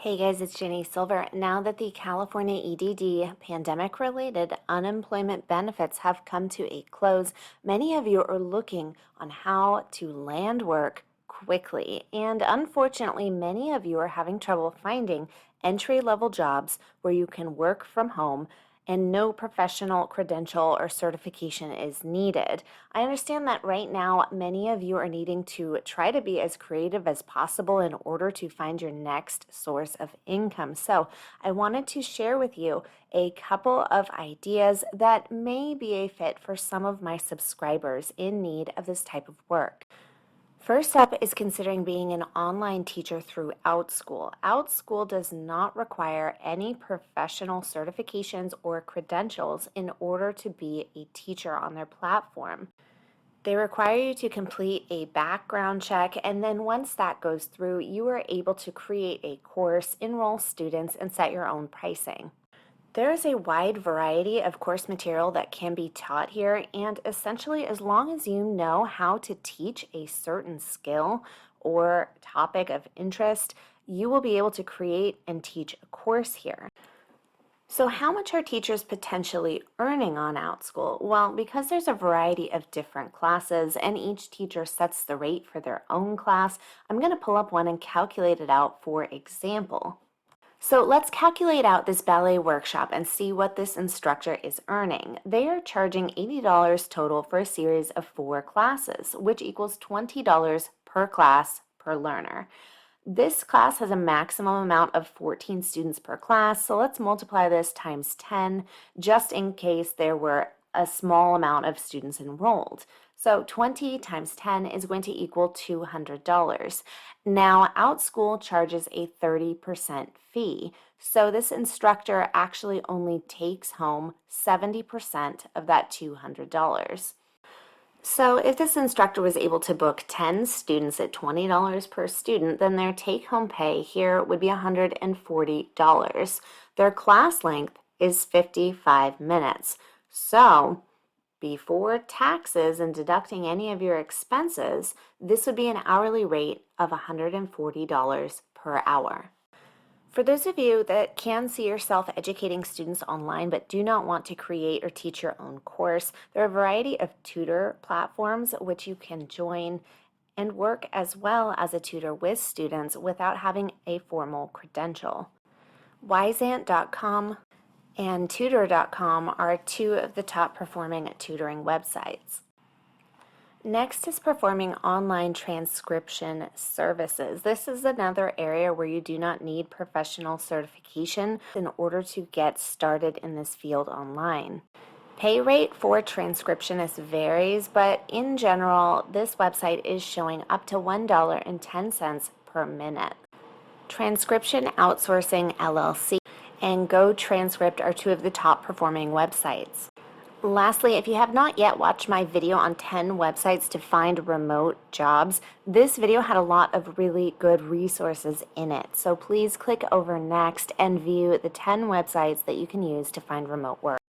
Hey guys, it's Jenny Silver. Now that the California EDD pandemic-related unemployment benefits have come to a close, many of you are looking on how to land work quickly. And unfortunately, many of you are having trouble finding entry-level jobs where you can work from home and no professional credential or certification is needed. I understand that right now many of you are needing to try to be as creative as possible in order to find your next source of income. So I wanted to share with you a couple of ideas that may be a fit for some of my subscribers in need of this type of work. First up is considering being an online teacher through Outschool. Outschool does not require any professional certifications or credentials in order to be a teacher on their platform. They require you to complete a background check, and then once that goes through, you are able to create a course, enroll students, and set your own pricing. There is a wide variety of course material that can be taught here, and essentially as long as you know how to teach a certain skill or topic of interest, you will be able to create and teach a course here. So how much are teachers potentially earning on Outschool? Well, because there's a variety of different classes and each teacher sets the rate for their own class, I'm going to pull up one and calculate it out for example. So let's calculate out this ballet workshop and see what this instructor is earning. They are charging $80 total for a series of 4 classes, which equals $20 per class per learner. This class has a maximum amount of 14 students per class, so let's multiply this times 10 just in case there were a small amount of students enrolled. So 20 times 10 is going to equal $200. Now, Outschool charges a 30% fee, so this instructor actually only takes home 70% of that $200. So if this instructor was able to book 10 students at $20 per student, then their take-home pay here would be $140. Their class length is 55 minutes. So before taxes and deducting any of your expenses, this would be an hourly rate of $140 per hour. For those of you that can see yourself educating students online but do not want to create or teach your own course, there are a variety of tutor platforms which you can join and work as well as a tutor with students without having a formal credential. Wyzant.com and Tutor.com are 2 of the top performing tutoring websites. Next is performing online transcription services. This is another area where you do not need professional certification in order to get started in this field online. Pay rate for transcriptionists varies, but in general, this website is showing up to $1.10 per minute. Transcription Outsourcing LLC and GoTranscript are 2 of the top performing websites. Lastly, if you have not yet watched my video on 10 websites to find remote jobs, this video had a lot of really good resources in it. So please click over next and view the 10 websites that you can use to find remote work.